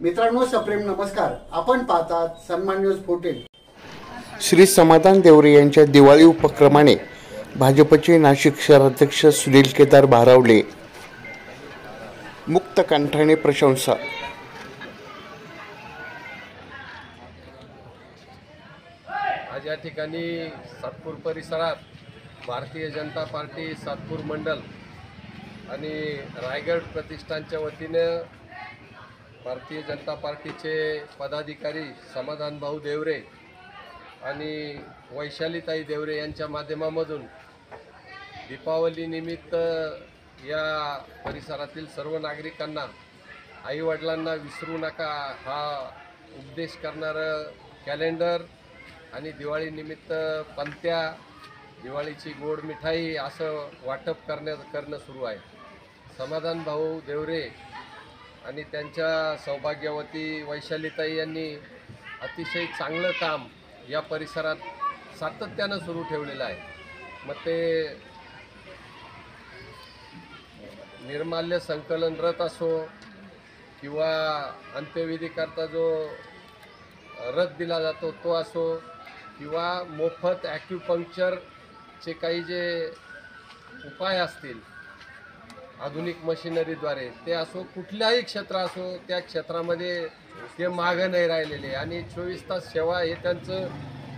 मित्रांनो, सप्रेम नमस्कार. आपण पाहतात सन्मान न्यूज 14. श्री समाधान देवरे यांच्या दिवाळी उपक्रमाने भाजपचे नाशिक शहराध्यक्ष सुनील केदार भारावले मुक्त कंठाने प्रशंसा. आज या ठिकाणी सातपूर परिसरात भारतीय जनता पार्टी सातपूर मंडल आणि रायगड प्रतिष्ठानच्या वतीने भारतीय जनता पार्टीचे पदाधिकारी समाधान भाऊ देवरे आणि वैशालीताई देवरे यांच्या माध्यमामधून दीपावली निमित्त या परिसरातील सर्व नागरिकांना आईवडिलांना विसरू नका हा उपदेश करणारं कॅलेंडर आणि दिवाळीनिमित्त पंत्या, दिवाळीची गोड मिठाई असं वाटप करणं सुरू आहे. समाधान भाऊ देवरे आणि त्यांच्या सौभाग्यवती वैशालीताई यांनी अतिशय चांगलं काम या परिसरात सातत्यानं सुरू ठेवलेलं आहे. मग ते निर्माल्य संकलन रथ असो किंवा अंत्यविधीकरता जो रथ दिला जातो तो असो किंवा मोफत ॲक्युपंक्चरचे काही जे उपाय असतील आधुनिक मशिनरीद्वारे ते असो, कुठल्याही क्षेत्र असो त्या क्षेत्रामध्ये ते मागं नाही राहिलेले आणि 24 तास सेवा हे त्यांचं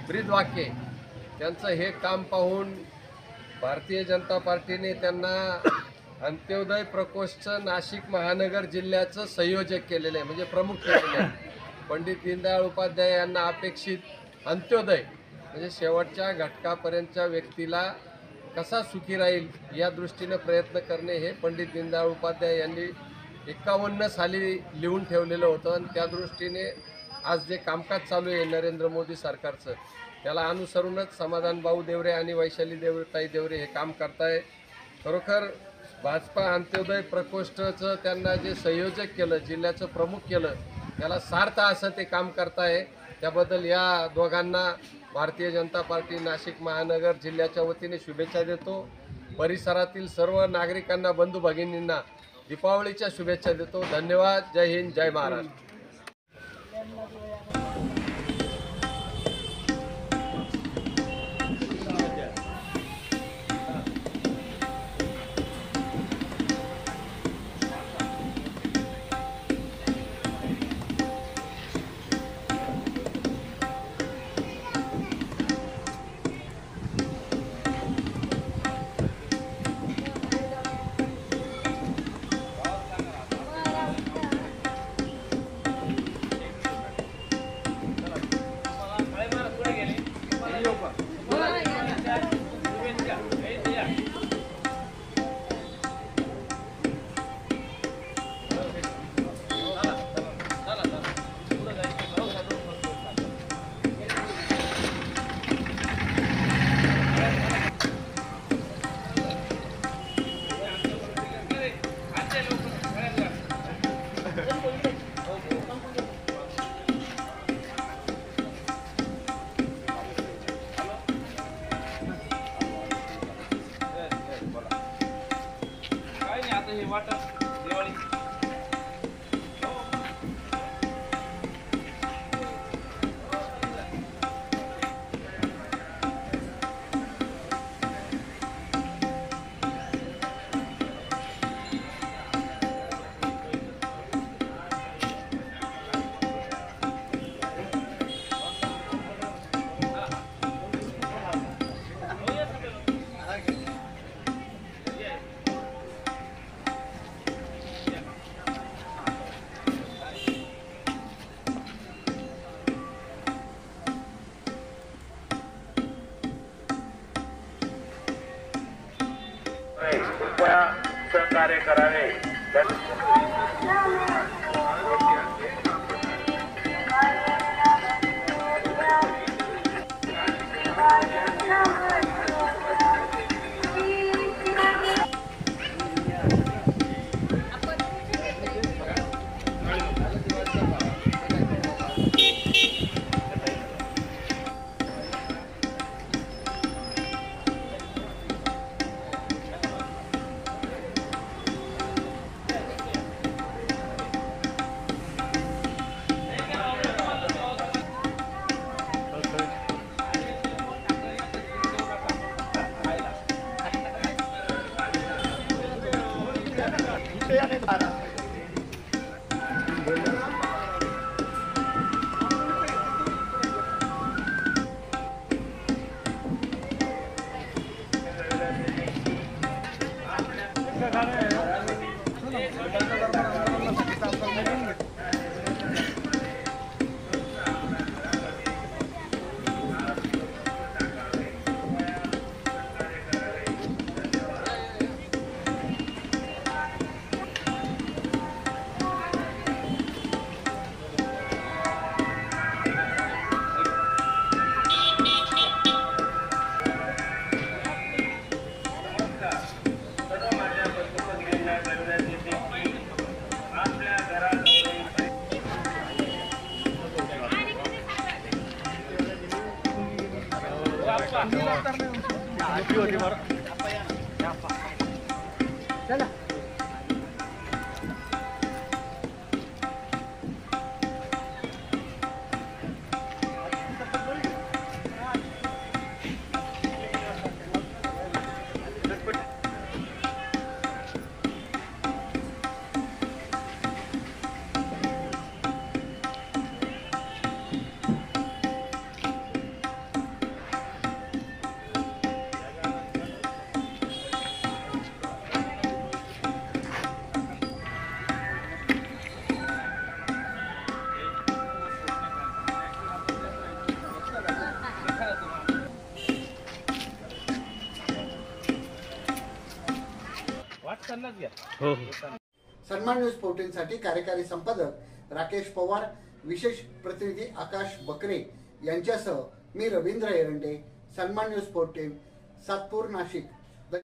ब्रीदवाक्य आहे. त्यांचं हे काम पाहून भारतीय जनता पार्टीने त्यांना अंत्योदय प्रकोष्ठचं नाशिक महानगर जिल्ह्याचं संयोजक केलेलं आहे, म्हणजे प्रमुख केलेलं आहे. पंडित दीनदयाळ उपाध्याय यांना अपेक्षित अंत्योदय म्हणजे शेवटच्या घटकापर्यंतच्या व्यक्तीला कसा सुखी राहील या दृष्टीने प्रयत्न करणे हे पंडित दीनदयाळ उपाध्याय यांनी 51 साली लिहून ठेवलेलं होतं. आणि त्या दृष्टीने आज जे कामकाज चालू आहे नरेंद्र मोदी सरकारचं, त्याला अनुसरूनच समाधान भाऊ देवरे आणि वैशाली ताई देवरे हे काम करताय. खरोखर भाजपा अंत्योदय प्रकोष्ठचं त्यांना जे संयोजक केलं, जिल्ह्याचं प्रमुख केलं, त्याला सार्थ असं ते काम करताय. त्याबद्दल या दोघांना भारतीय जनता पार्टी नाशिक महानगर जिल्ह्याच्या वतीने शुभेच्छा देतो. परिसरातील सर्व नागरिकांना, बंधू भगिनींना दीपावलीच्या शुभेच्छा देतो. धन्यवाद. जय हिंद, जय महाराष्ट्र. सन्मान न्यूज 14 साठी कार्यकारी संपादक राकेश पवार, विशेष प्रतिनिधी आकाश बकरे यांच्यासह मी रवींद्र एरंडे, सन्मान न्यूज 14, सातपूर, नाशिक।